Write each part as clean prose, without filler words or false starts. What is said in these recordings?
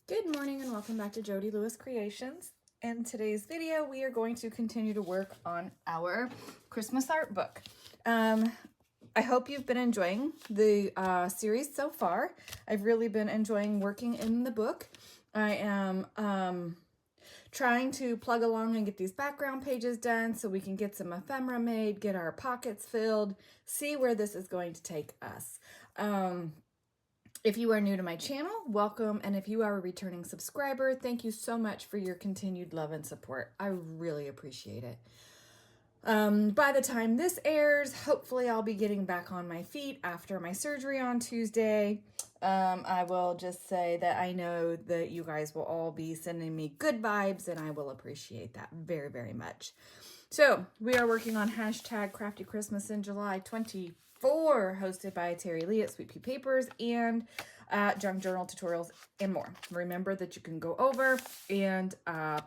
Good morning and welcome back to Jody Lewis Creations. In today's video, we are going to continue to work on our Christmas art book. I hope you've been enjoying the series so far. I've really been enjoying working in the book. I am trying to plug along and get these background pages done so we can get some ephemera made, get our pockets filled, see where this is going to take us. If you are new to my channel, welcome. And if you are a returning subscriber, thank you so much for your continued love and support. I really appreciate it. By the time this airs, hopefully I'll be getting back on my feet after my surgery on Tuesday. I will just say that I know that you guys will all be sending me good vibes and I will appreciate that very, very much. So we are working on hashtag Crafty Christmas in July 24, hosted by Terry Lee at Sweet Pea Papers and Junk Journal Tutorials and more. Remember that you can go over and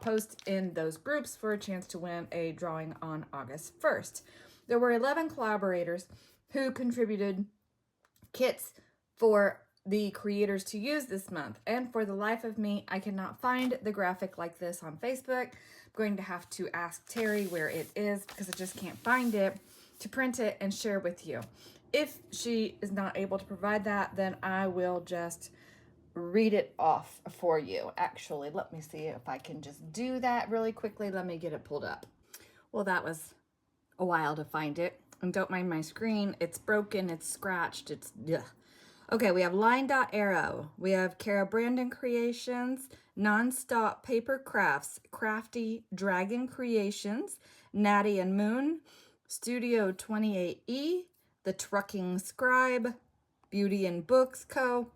post in those groups for a chance to win a drawing on August 1st. There were 11 collaborators who contributed kits for the creators to use this month. And for the life of me, I cannot find the graphic like this on Facebook. I'm going to have to ask Terry where it is because I just can't find it to print it and share with you. If she is not able to provide that, then I will just read it off for you. Actually, let me see if I can just do that really quickly. Let me get it pulled up. Well, that was a while to find it. And don't mind my screen. It's broken, it's scratched, it's ugh. Okay, we have Line Dot Arrow. We have Kara Brandon Creations, Nonstop Paper Crafts, Crafty Dragon Creations, Natty and Moon, Studio 28E, The Trucking Scribe, Beauty and Books Co.,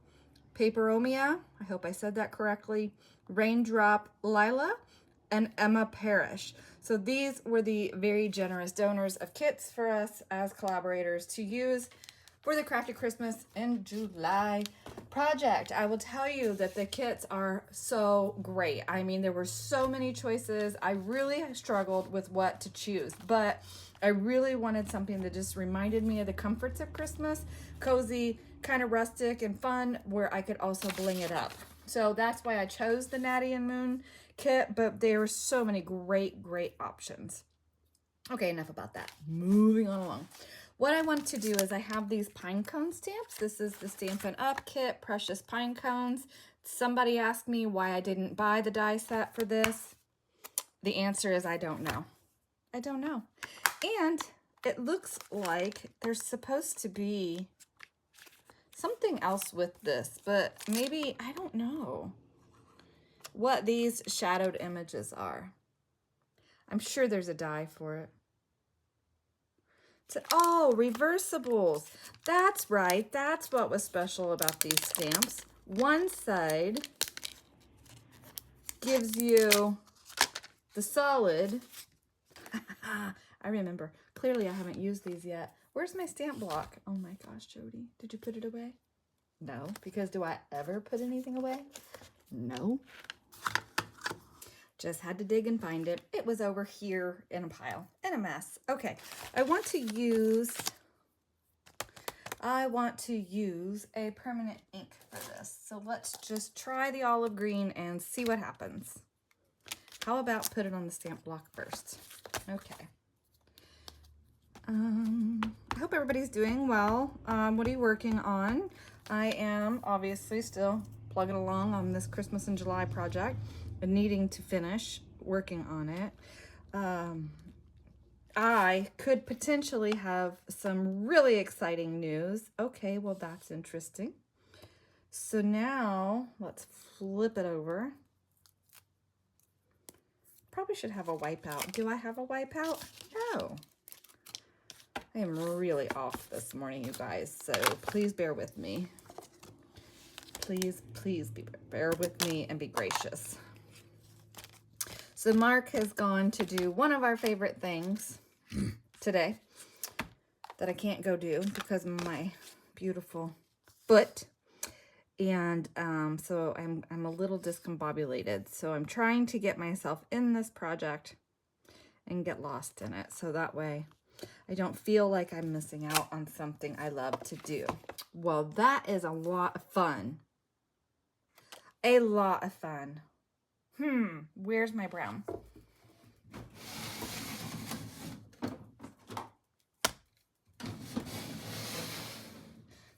Paperomia, I hope I said that correctly, Raindrop Lila, and Emma Parrish. So these were the very generous donors of kits for us as collaborators to use for the Crafty Christmas in July project. I will tell you that the kits are so great. I mean, there were so many choices. I really struggled with what to choose, but I really wanted something that just reminded me of the comforts of Christmas, cozy, kind of rustic and fun, where I could also bling it up. So that's why I chose the Natty and Moon kit, but there were so many great options. Okay, enough about that. Moving on along. What I want to do is I have these pine cone stamps. This is the Stampin' Up! Kit, Precious Pine Cones. Somebody asked me why I didn't buy the die set for this. The answer is I don't know. I don't know. And it looks like there's supposed to be something else with this, but maybe, I don't know what these shadowed images are. I'm sure there's a die for it. Oh, reversibles. That's right. That's what was special about these stamps. One side gives you the solid. I remember. Clearly, I haven't used these yet. Where's my stamp block? Oh my gosh, Jody. Did you put it away? No, because do I ever put anything away? No. Just had to dig and find it. It was over here in a pile, in a mess. Okay, I want to use a permanent ink for this. So let's just try the olive green and see what happens. How about put it on the stamp block first? Okay. I hope everybody's doing well. What are you working on? I am obviously still plugging along on this Christmas in July project and needing to finish working on it. I could potentially have some really exciting news. Okay, well, that's interesting. So now let's flip it over. Probably should have a wipeout. Do I have a wipeout? No. I am really off this morning, you guys, so please bear with me. Please bear with me and be gracious. So Mark has gone to do one of our favorite things today that I can't go do because of my beautiful foot. And so I'm a little discombobulated. So I'm trying to get myself in this project and get lost in it. So that way I don't feel like I'm missing out on something I love to do. Well, that is a lot of fun. A lot of fun. Where's my brown?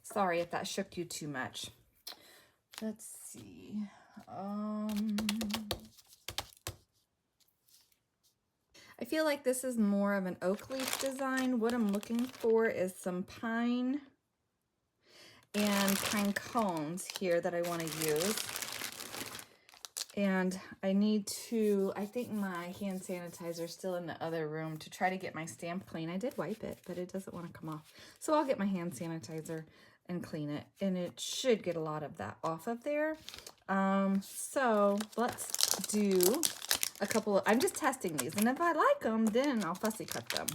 Sorry if that shook you too much. Let's see. I feel like this is more of an oak leaf design. What I'm looking for is some pine and pine cones here that I want to use. And I need to, I think my hand sanitizer is still in the other room to try to get my stamp clean. I did wipe it, but it doesn't want to come off. So I'll get my hand sanitizer and clean it. And it should get a lot of that off of there. So let's do a couple of, I'm just testing these. And if I like them, then I'll fussy cut them.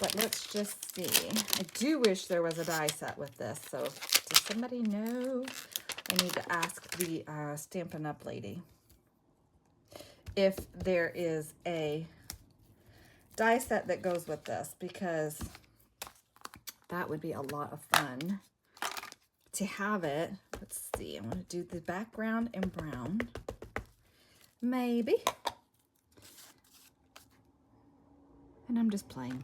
But let's just see. I do wish there was a die set with this. So does somebody know? I need to ask the Stampin' Up! Lady if there is a die set that goes with this, because that would be a lot of fun to have it. Let's see. I'm going to do the background in brown. Maybe. And I'm just playing.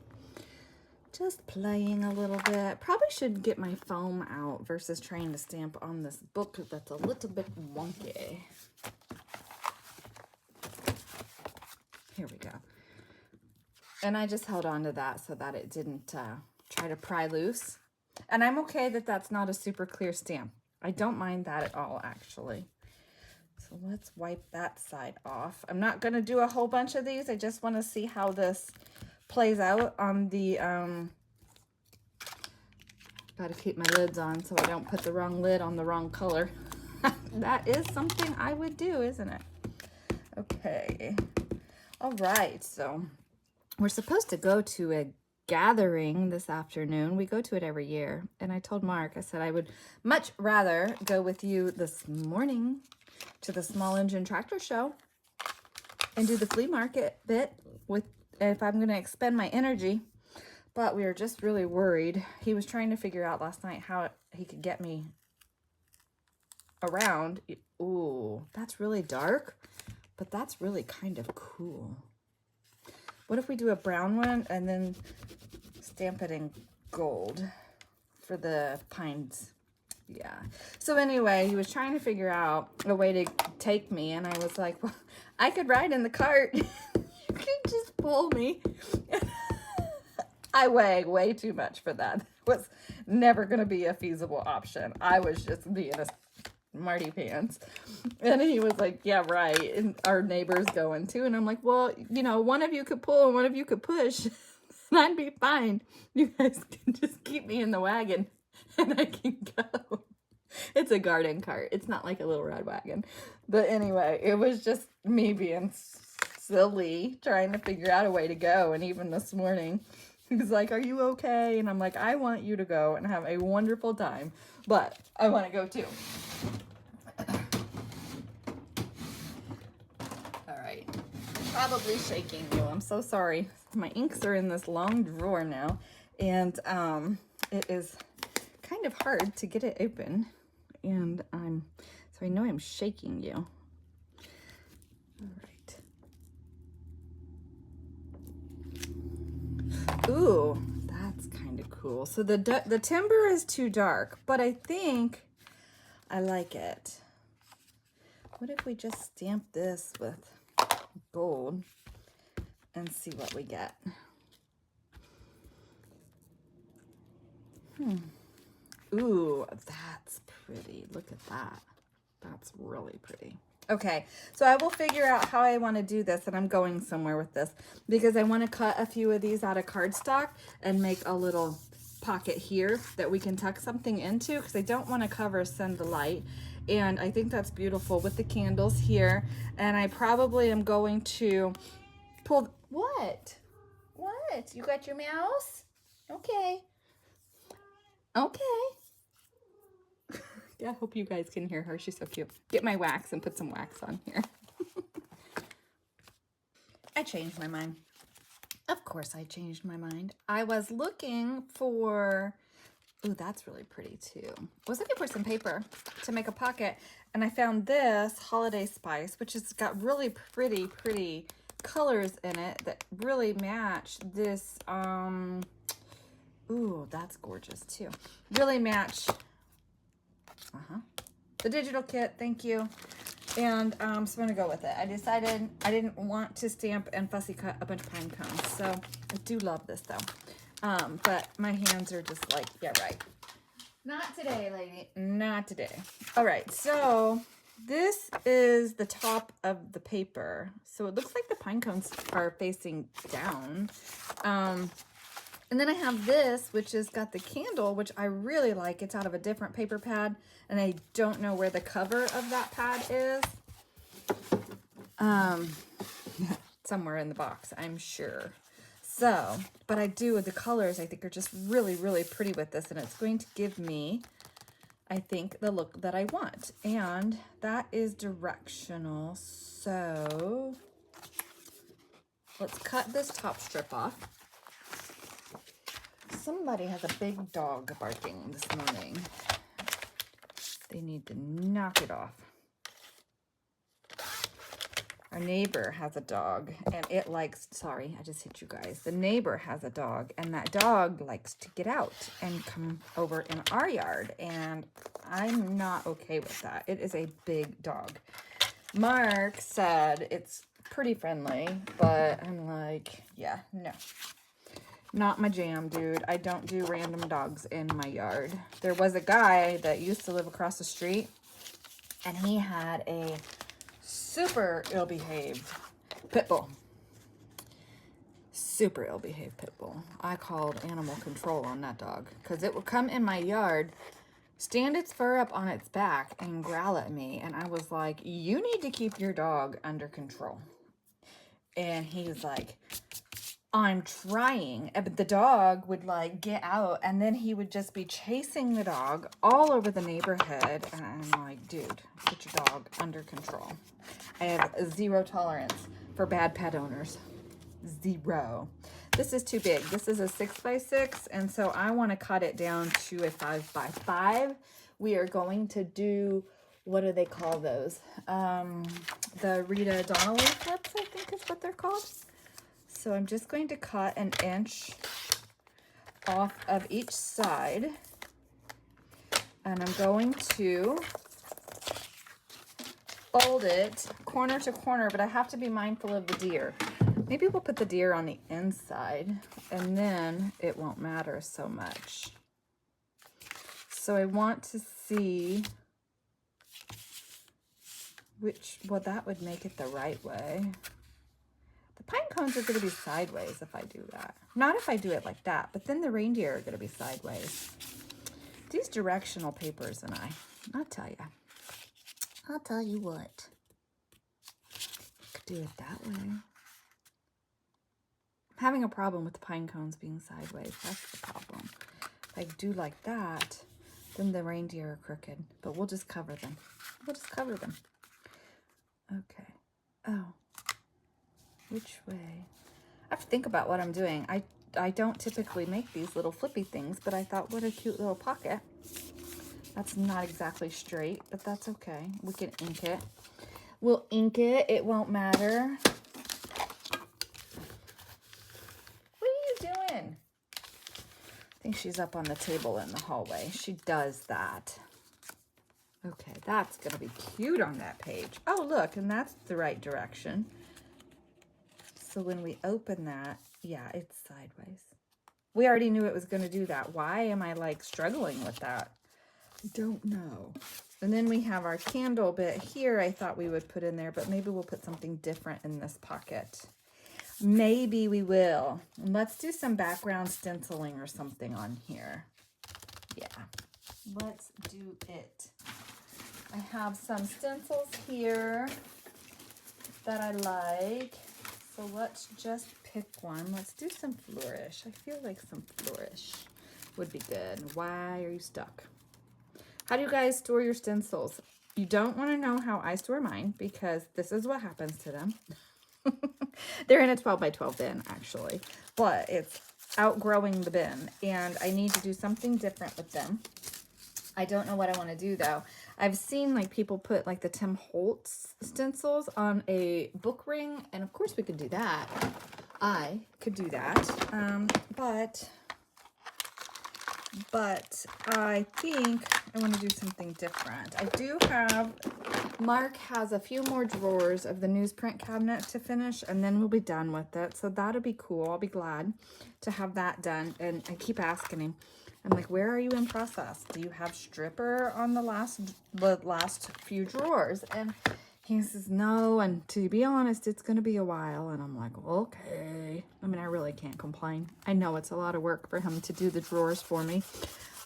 Just playing a little bit. Probably should get my foam out versus trying to stamp on this book that's a little bit wonky. Here we go. And I just held on to that so that it didn't try to pry loose. And I'm okay that that's not a super clear stamp. I don't mind that at all, actually. So let's wipe that side off. I'm not going to do a whole bunch of these. I just want to see how this plays out on the, gotta keep my lids on so I don't put the wrong lid on the wrong color. That is something I would do, isn't it? Okay. All right. So we're supposed to go to a gathering this afternoon. We go to it every year. And I told Mark, I said I would much rather go with you this morning to the small engine tractor show and do the flea market bit with, if I'm going to expend my energy. But we were just really worried. He was trying to figure out last night how he could get me around. Ooh, that's really dark, but that's really kind of cool. What if we do a brown one and then stamp it in gold for the pines? Yeah. So anyway, he was trying to figure out a way to take me, and I was like, well, I could ride in the cart. You could just pull me. I weigh way too much for that. It was never going to be a feasible option. I was just being a smarty pants. And he was like, yeah, right. And our neighbor's going too. And I'm like, well, you know, one of you could pull and one of you could push. And I'd be fine. You guys can just keep me in the wagon and I can go. It's a garden cart. It's not like a little red wagon. But anyway, it was just me being silly, trying to figure out a way to go. And even this morning, he was like, are you okay? And I'm like, I want you to go and have a wonderful time, but I want to go too. All right. Probably shaking you. I'm so sorry. My inks are in this long drawer now, and it is kind of hard to get it open. And so I know I'm shaking you. All right. Ooh, that's kind of cool. So the timber is too dark, but I think I like it. What if we just stamp this with gold and see what we get? Ooh, that's pretty. Look at that. That's really pretty. Okay, so I will figure out how I want to do this, and I'm going somewhere with this because I want to cut a few of these out of cardstock and make a little pocket here that we can tuck something into, because I don't want to cover Send the Light. And I think that's beautiful with the candles here. And I probably am going to pull... What? What? You got your mouse? Okay. Okay. Yeah, I hope you guys can hear her. She's so cute. Get my wax and put some wax on here. I changed my mind. Of course I changed my mind. I was looking for Ooh, that's really pretty too. I was looking for some paper to make a pocket, and I found this Holiday Spice, which has got really pretty colors in it that really match this. Ooh, that's gorgeous too. Really match the digital kit. Thank you. And so I'm gonna go with it. I decided I didn't want to stamp and fussy cut a bunch of pine cones, so I do love this though. But my hands are just like, yeah, right. Not today, lady. Not today. All right, so this is the top of the paper. So it looks like the pine cones are facing down. And then I have this, which has got the candle, which I really like. It's out of a different paper pad, and I don't know where the cover of that pad is. Somewhere in the box, I'm sure. So, but I do, the colors I think are just really pretty with this, and it's going to give me, I think, the look that I want. And that is directional. So let's cut this top strip off. Somebody has a big dog barking this morning. They need to knock it off. Our neighbor has a dog, and it likes, sorry, I just hit you guys. The neighbor has a dog, and that dog likes to get out and come over in our yard, and I'm not okay with that. It is a big dog. Mark said it's pretty friendly, but I'm like, yeah, no. Not my jam, dude. I don't do random dogs in my yard. There was a guy that used to live across the street, and he had a super ill-behaved pit bull. Super ill-behaved pit bull. I called animal control on that dog because it would come in my yard, stand its fur up on its back, and growl at me. And I was like, you need to keep your dog under control. And he was like, I'm trying. But the dog would like get out, and then he would just be chasing the dog all over the neighborhood. And I'm like, dude, get your dog under control. I have zero tolerance for bad pet owners. Zero. This is too big. This is a 6x6, and so I want to cut it down to a 5x5. We are going to do, what do they call those? The Rita Donnelly flips, I think is what they're called. So I'm just going to cut an inch off of each side, and I'm going to fold it corner to corner, but I have to be mindful of the deer. Maybe we'll put the deer on the inside, and then it won't matter so much. So I want to see which, well, that would make it the right way. The pine cones are going to be sideways if I do that. Not if I do it like that, but then the reindeer are going to be sideways. These directional papers and I'll tell you what. Could do it that way. I'm having a problem with the pine cones being sideways. That's the problem. If I do like that, then the reindeer are crooked, but we'll just cover them. Okay. Oh. Which way? I have to think about what I'm doing. I don't typically make these little flippy things, but I thought, what a cute little pocket. That's not exactly straight, but that's okay. We can ink it. We'll ink it. It won't matter. What are you doing? I think she's up on the table in the hallway. She does that. Okay, that's going to be cute on that page. Oh, look, and that's the right direction. So when we open that, yeah, it's sideways. We already knew it was going to do that. Why am I like struggling with that? I don't know. And then we have our candle bit here. I thought we would put in there, but maybe we'll put something different in this pocket. Maybe we will. Let's do some background stenciling or something on here. Yeah, let's do it. I have some stencils here that I like. So let's just pick one. Let's do some flourish. I feel like some flourish would be good. Why are you stuck? How do you guys store your stencils? You don't want to know how I store mine because this is what happens to them. They're in a 12 by 12 bin actually, but it's outgrowing the bin, and I need to do something different with them. I don't know what I want to do though. I've seen like people put like the Tim Holtz stencils on a book ring, and of course we could do that. I could do that, but I think I want to do something different. I do have, Mark has a few more drawers of the newsprint cabinet to finish, and then we'll be done with it. So that'll be cool. I'll be glad to have that done. And I keep asking him, I'm like, where are you in process? Do you have stripper on the last few drawers? And he says, no, and to be honest, it's going to be a while. And I'm like, okay. I mean, I really can't complain. I know it's a lot of work for him to do the drawers for me,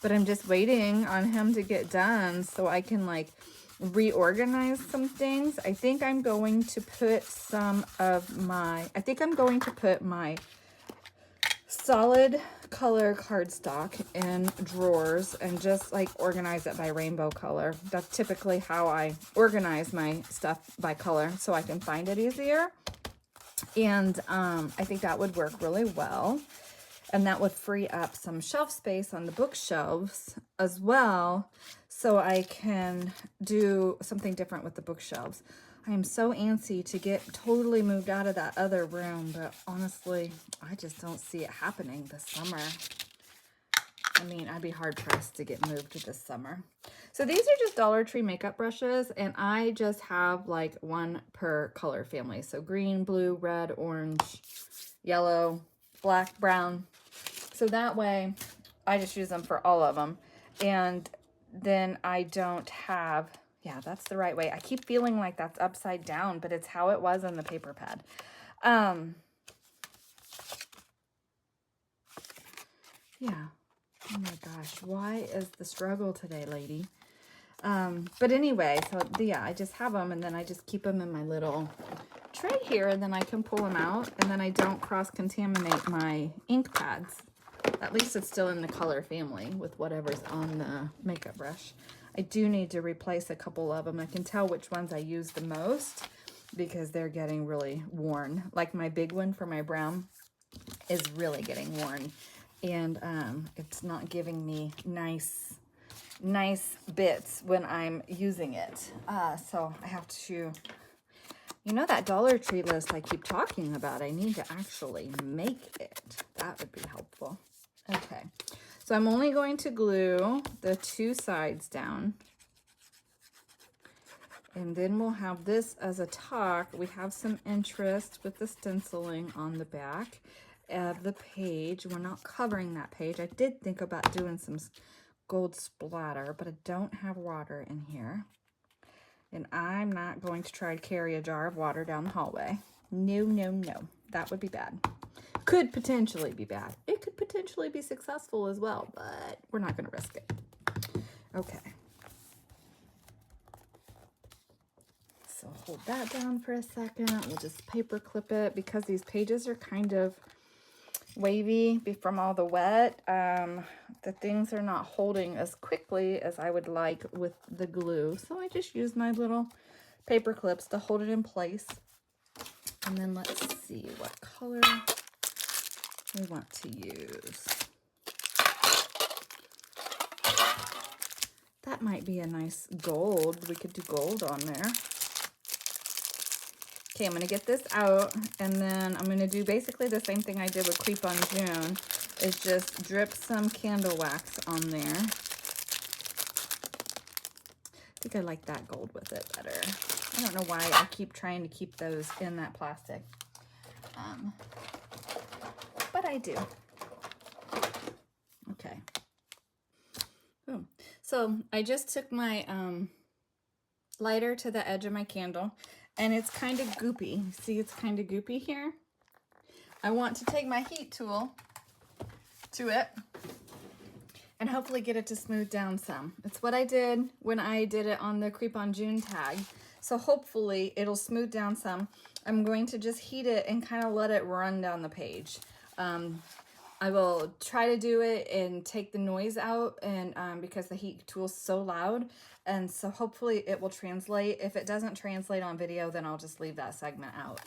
but I'm just waiting on him to get done so I can like reorganize some things. I think I'm going to put my solid color cardstock in drawers and just like organize it by rainbow color. That's typically how I organize my stuff, by color, so I can find it easier. And I think that would work really well, and that would free up some shelf space on the bookshelves as well, so I can do something different with the bookshelves. I am so antsy to get totally moved out of that other room, but honestly, I just don't see it happening this summer. I mean, I'd be hard-pressed to get moved this summer. So these are just Dollar Tree makeup brushes, and I just have like one per color family. So green, blue, red, orange, yellow, black, brown. So that way, I just use them for all of them. And then I don't have... Yeah, that's the right way. I keep feeling like that's upside down, but it's how it was on the paper pad. Yeah. Oh my gosh. Why is the struggle today, lady? But anyway, so yeah, I just have them, and then I just keep them in my little tray here, and then I can pull them out, and then I don't cross-contaminate my ink pads. At least it's still in the color family with whatever's on the makeup brush. I do need to replace a couple of them. I can tell which ones I use the most because they're getting really worn. Like my big one for my brown is really getting worn, and it's not giving me nice bits when I'm using it. So I have to, you know, that Dollar Tree list I keep talking about, I need to actually make it. That would be helpful. Okay. So I'm only going to glue the two sides down. And then we'll have this as a talk. We have some interest with the stenciling on the back of the page. We're not covering that page. I did think about doing some gold splatter, but I don't have water in here. And I'm not going to try to carry a jar of water down the hallway. No, no, no. That would be bad. Could potentially be bad. It could potentially be successful as well, but we're not going to risk it. Okay. So hold that down for a second. We'll just paper clip it because these pages are kind of wavy from all the wet. The things are not holding as quickly as I would like with the glue. So I just use my little paper clips to hold it in place. And then let's see what color we want to use. That might be a nice gold. We could do gold on there. Okay, I'm going to get this out, and then I'm going to do basically the same thing I did with Creep on June, is just drip some candle wax on there. I think I like that gold with it better. I don't know why I keep trying to keep those in that plastic. But I do. Okay. Boom. So I just took my lighter to the edge of my candle, and it's kind of goopy. See, it's kind of goopy here. I want to take my heat tool to it and hopefully get it to smooth down some. It's what I did when I did it on the Creep on June tag. So hopefully it'll smooth down some. I'm going to just heat it and kind of let it run down the page. I will try to do it and take the noise out, and because the heat tool's so loud, and so hopefully it will translate. If it doesn't translate on video, then I'll just leave that segment out.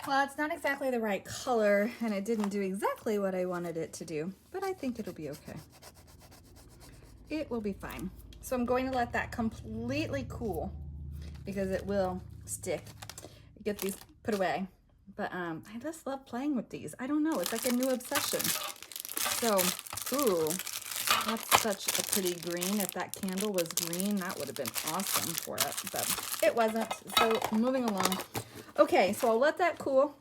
Well, it's not exactly the right color, and it didn't do exactly what I wanted it to do, but I think it'll be okay. It will be fine. So I'm going to let that completely cool because it will stick. Get these put away. But I just love playing with these. I don't know, it's like a new obsession. So, ooh, that's such a pretty green. If that candle was green, that would have been awesome for it, but it wasn't. So moving along. Okay, so I'll let that cool.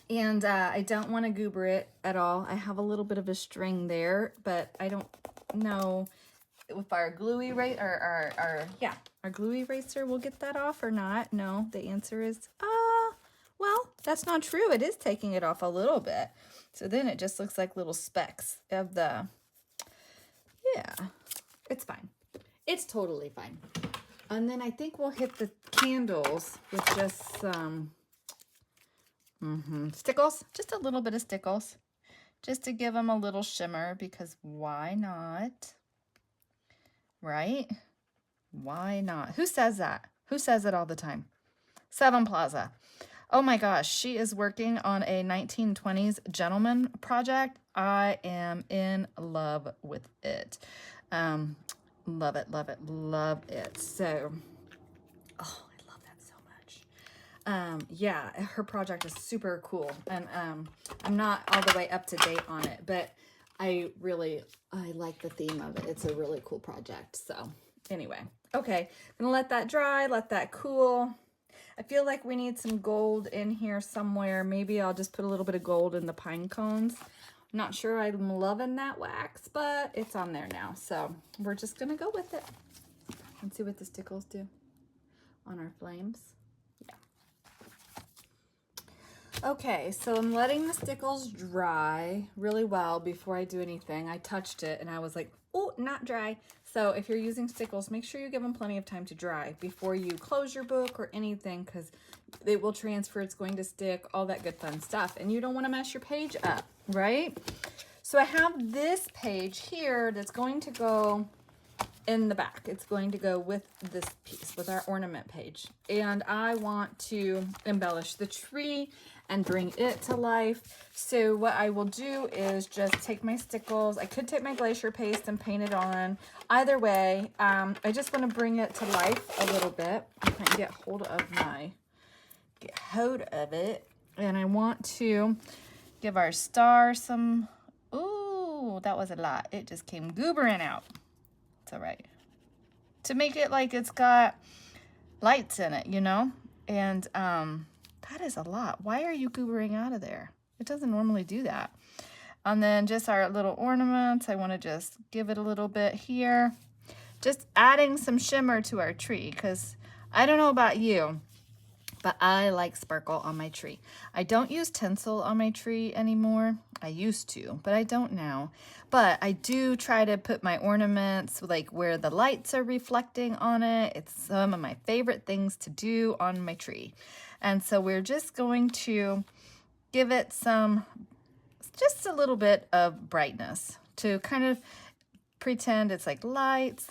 And I don't want to goober it at all. I have a little bit of a string there, but I don't know if our glue eraser, our glue eraser will get that off or not. No, the answer is, well, that's not true. It is taking it off a little bit. So then it just looks like little specks of the, yeah, it's fine. It's totally fine. And then I think we'll hit the candles with just some stickles, just a little bit of stickles, just to give them a little shimmer, because why not? Right? Why not? Who says that? Who says it all the time? Seven Plaza. Oh my gosh, she is working on a 1920s gentleman project. I am in love with it. Love it, love it, love it. So, oh, I love that so much. Yeah, her project is super cool. And I'm not all the way up to date on it, but I like the theme of it. It's a really cool project. So anyway, okay, I'm gonna let that dry, let that cool. I feel like we need some gold in here somewhere. Maybe I'll just put a little bit of gold in the pine cones. I'm not sure I'm loving that wax, but it's on there now. So we're just gonna go with it and see what the stickles do on our flames. Yeah. Okay, so I'm letting the stickles dry really well before I do anything. I touched it and I was like, oh, not dry. So if you're using stickles, make sure you give them plenty of time to dry before you close your book or anything, because it will transfer, it's going to stick, all that good fun stuff. And you don't want to mess your page up, right? So I have this page here that's going to go in the back. It's going to go with this piece, with our ornament page. And I want to embellish the tree and bring it to life. So what I will do is just take my stickles. I could take my glacier paste and paint it on. Either way, I just want to bring it to life a little bit. I can get hold of it. And I want to give our star some, ooh, that was a lot. It just came goobering out. It's all right. To make it like it's got lights in it, you know? And that is a lot. Why are you goobering out of there? It doesn't normally do that. And then just our little ornaments. I want to just give it a little bit here. Just adding some shimmer to our tree, because I don't know about you, but I like sparkle on my tree. I don't use tinsel on my tree anymore. I used to, but I don't now. But I do try to put my ornaments like where the lights are reflecting on it. It's some of my favorite things to do on my tree. And so we're just going to give it some, just a little bit of brightness to kind of pretend it's like lights.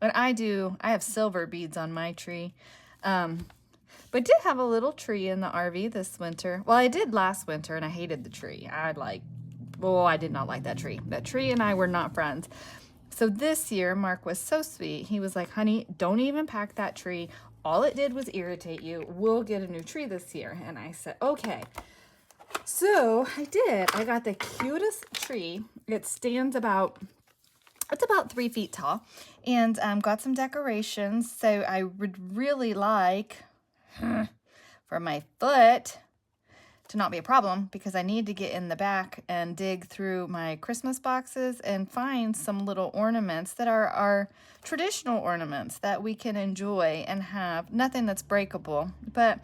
And I have silver beads on my tree. But I did have a little tree in the RV this winter. Well, I did last winter and I hated the tree. I did not like that tree. That tree and I were not friends. So this year, Mark was so sweet. He was like, honey, don't even pack that tree. All it did was irritate you. We'll get a new tree this year. And I said, okay. So I did. I got the cutest tree. It stands it's about 3 feet tall, and got some decorations. So I would really like for my foot to not be a problem, because I need to get in the back and dig through my Christmas boxes and find some little ornaments that are our traditional ornaments that we can enjoy and have. Nothing that's breakable, but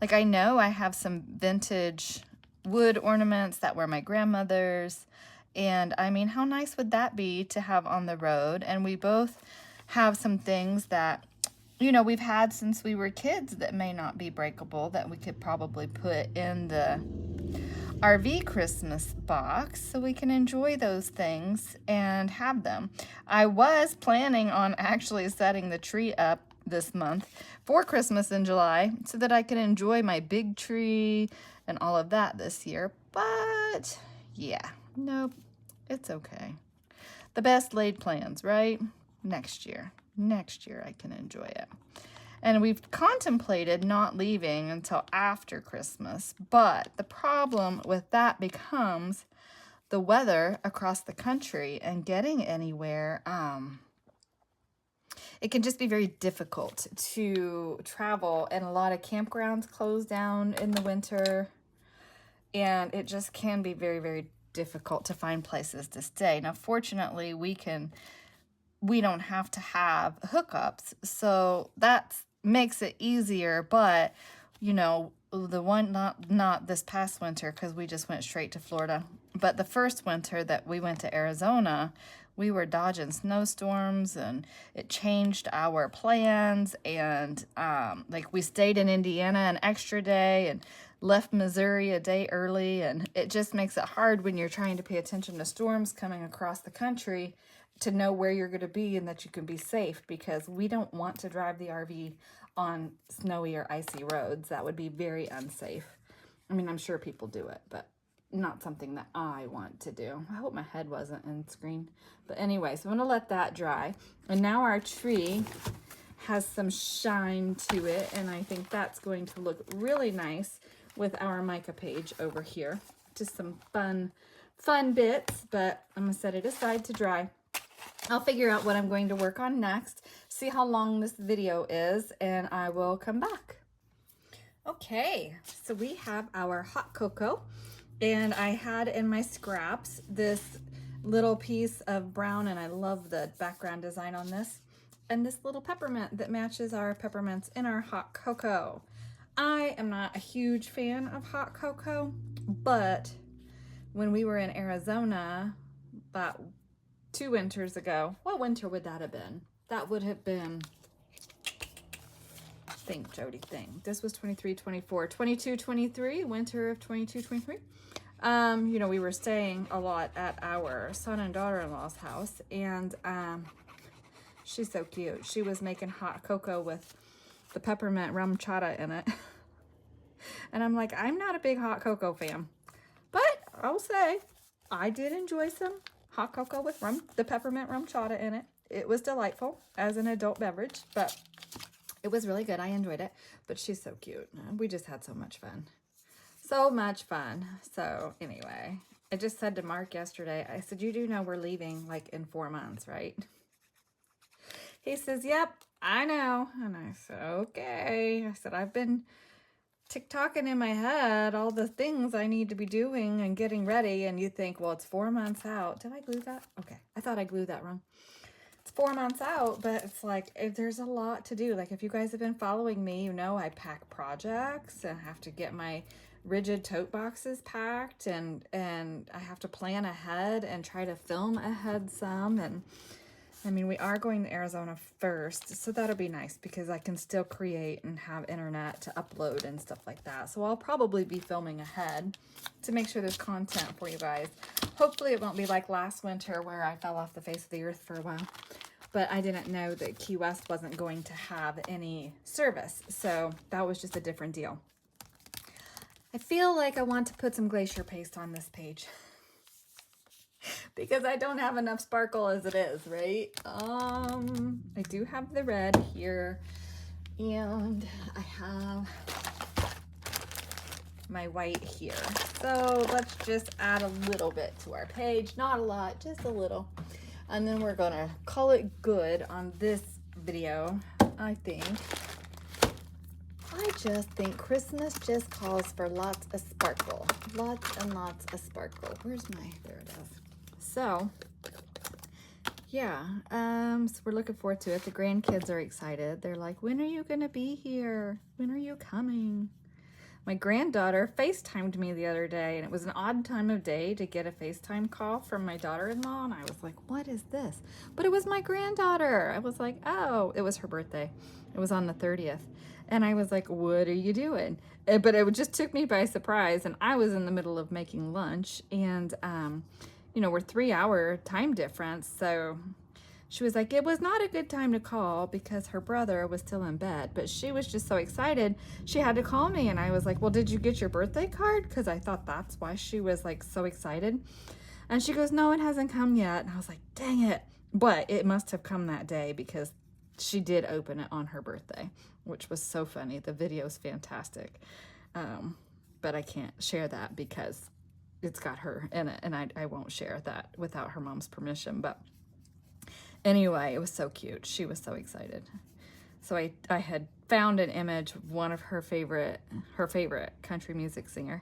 like I know I have some vintage wood ornaments that were my grandmother's, and I mean, how nice would that be to have on the road? And we both have some things that, you know, we've had since we were kids that may not be breakable, that we could probably put in the RV Christmas box so we can enjoy those things and have them. I was planning on actually setting the tree up this month for Christmas in July so that I can enjoy my big tree and all of that this year. But yeah, nope, it's okay. The best laid plans, right? Next year I can enjoy it. And we've contemplated not leaving until after Christmas, but the problem with that becomes the weather across the country and getting anywhere. It can just be very difficult to travel, and a lot of campgrounds close down in the winter, and it just can be very, very difficult to find places to stay. Now, fortunately, we don't have to have hookups, so that makes it easier. But you know, the one not this past winter, because we just went straight to Florida, but the first winter that we went to Arizona, we were dodging snowstorms, and it changed our plans. And like, we stayed in Indiana an extra day and left Missouri a day early, and it just makes it hard when you're trying to pay attention to storms coming across the country to know where you're going to be and that you can be safe, because we don't want to drive the RV on snowy or icy roads. That would be very unsafe. I mean, I'm sure people do it, but not something that I want to do. I hope my head wasn't in screen. But anyway, so I'm going to let that dry. And now our tree has some shine to it, and I think that's going to look really nice with our mica page over here. Just some fun bits, but I'm going to set it aside to dry. I'll figure out what I'm going to work on next, see how long this video is, and I will come back. Okay, so we have our hot cocoa, and I had in my scraps this little piece of brown, and I love the background design on this, and this little peppermint that matches our peppermints in our hot cocoa. I am not a huge fan of hot cocoa, but when we were in Arizona about 2 winters ago, what winter would that have been? That would have been, think, Jody, think. This was 23, 24, 22, 23, winter of 22, 23. You know, we were staying a lot at our son and daughter-in-law's house, and she's so cute. She was making hot cocoa with the peppermint rum chata in it. And I'm like, I'm not a big hot cocoa fan, but I'll say I did enjoy some hot cocoa with the peppermint rum chata in it. It was delightful as an adult beverage, but it was really good. I enjoyed it, but she's so cute. We just had so much fun. So much fun. So anyway, I just said to Mark yesterday, I said, you do know we're leaving like in 4 months, right? He says, yep, I know. And I said, okay. I said, I've been TikToking in my head all the things I need to be doing and getting ready. And you think, well, it's 4 months out. Did I glue that? Okay. I thought I glued that wrong. It's 4 months out, but it's like, there's a lot to do. Like, if you guys have been following me, you know, I pack projects and have to get my rigid tote boxes packed, and I have to plan ahead and try to film ahead some. And I mean, we are going to Arizona first, so that'll be nice because I can still create and have internet to upload and stuff like that. So I'll probably be filming ahead to make sure there's content for you guys. Hopefully it won't be like last winter where I fell off the face of the earth for a while. But I didn't know that Key West wasn't going to have any service, so that was just a different deal. I feel like I want to put some glacier paste on this page because I don't have enough sparkle as it is, right? I do have the red here, and I have my white here. So let's just add a little bit to our page. Not a lot, just a little. And then we're gonna call it good on this video, I think. I just think Christmas just calls for lots of sparkle. Lots and lots of sparkle. Where's my, there it is. So, yeah, so we're looking forward to it. The grandkids are excited. They're like, when are you gonna be here? When are you coming? My granddaughter FaceTimed me the other day, and it was an odd time of day to get a FaceTime call from my daughter-in-law, and I was like, what is this? But it was my granddaughter. I was like, oh, it was her birthday. It was on the 30th. And I was like, what are you doing? But it just took me by surprise, and I was in the middle of making lunch, and, you know, we're 3-hour time difference, so she was like, it was not a good time to call because her brother was still in bed, but she was just so excited she had to call me. And I was like, well, did you get your birthday card? Because I thought that's why she was like so excited. And she goes, no, it hasn't come yet. And I was like, dang it. But it must have come that day because she did open it on her birthday, which was so funny. The video's fantastic. But I can't share that because it's got her in it, and I won't share that without her mom's permission. But anyway, it was so cute. She was so excited. So I had found an image of one of her favorite country music singer.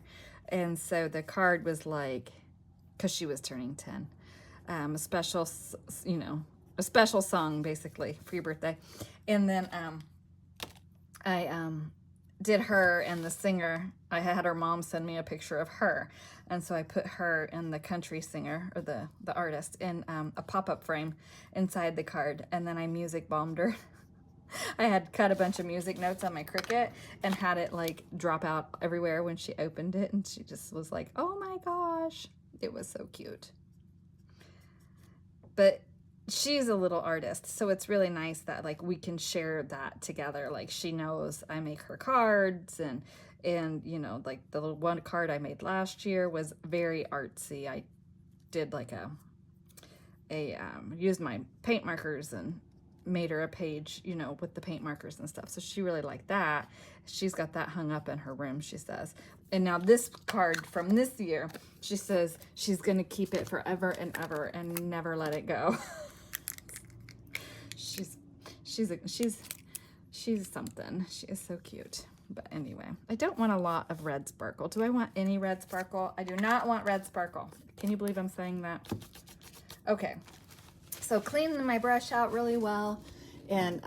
And so the card was like, because she was turning 10, a special, you know, a special song basically for your birthday. And then I did her and the singer. I had her mom send me a picture of her. And so I put her and the country singer, or the artist, in a pop-up frame inside the card. And then I music bombed her. I had cut a bunch of music notes on my Cricut and had it like drop out everywhere when she opened it. And she just was like, oh my gosh. It was so cute. But she's a little artist, so it's really nice that like we can share that together. Like she knows I make her cards, and you know, like the little one card I made last year was very artsy. I did like used my paint markers and made her a page, you know, with the paint markers and stuff. So she really liked that. She's got that hung up in her room, she says. And now this card from this year, she says she's gonna keep it forever and ever and never let it go. She's something. She is so cute. But anyway, I don't want a lot of red sparkle. Do I want any red sparkle? I do not want red sparkle. Can you believe I'm saying that? Okay, so clean my brush out really well, and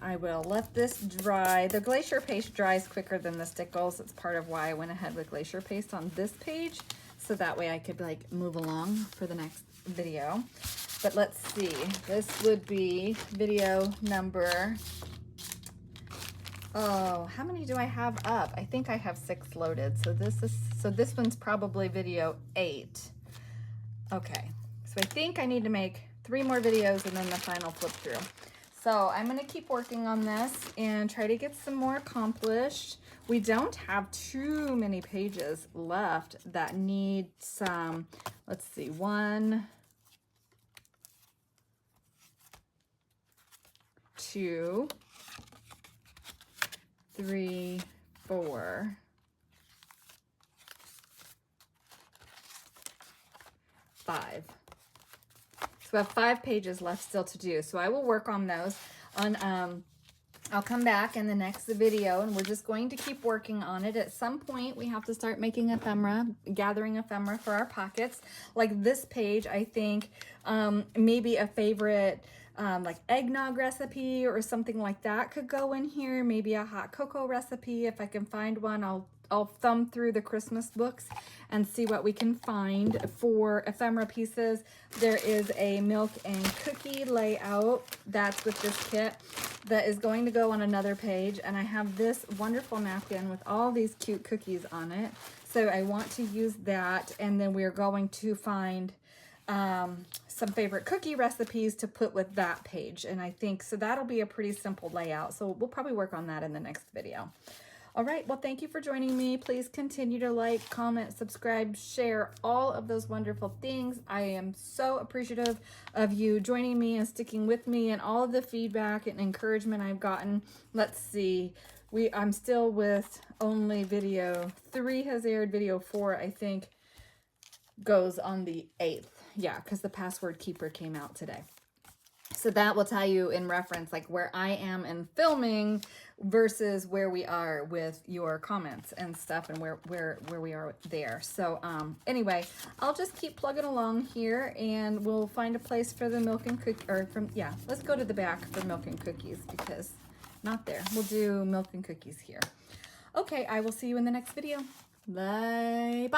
I will let this dry. The glacier paste dries quicker than the stickles. It's part of why I went ahead with glacier paste on this page, so that way I could like move along for the next video. But let's see, this would be video number, oh, how many do I have up? I think I have 6 loaded. So this one's probably video 8. Okay, so I think I need to make 3 more videos and then the final flip through. So I'm gonna keep working on this and try to get some more accomplished. We don't have too many pages left that need some, let's see, 1, 2, 3, 4, 5. So we have 5 pages left still to do. So I will work on those. I'll come back in the next video, and we're just going to keep working on it. At some point, we have to start making ephemera, gathering ephemera for our pockets. Like this page, I think maybe a favorite like eggnog recipe or something like that could go in here. Maybe a hot cocoa recipe. If I can find one, I'll thumb through the Christmas books and see what we can find for ephemera pieces. There is a milk and cookie layout that's with this kit that is going to go on another page, and I have this wonderful napkin with all these cute cookies on it, so I want to use that. And then we're going to find some favorite cookie recipes to put with that page, and I think so that'll be a pretty simple layout, so we'll probably work on that in the next video. All right, well, thank you for joining me. Please continue to like, comment, subscribe, share, all of those wonderful things. I am so appreciative of you joining me and sticking with me, and all of the feedback and encouragement I've gotten. Let's see, I'm still with only video 3 has aired. Video 4, I think, goes on the 8th. Yeah, because the password keeper came out today. So that will tell you in reference like where I am in filming versus where we are with your comments and stuff, and where we are there. So anyway, I'll just keep plugging along here, and we'll find a place for the milk and cookie, or let's go to the back for milk and cookies, because not there. We'll do milk and cookies here. Okay, I will see you in the next video. Bye.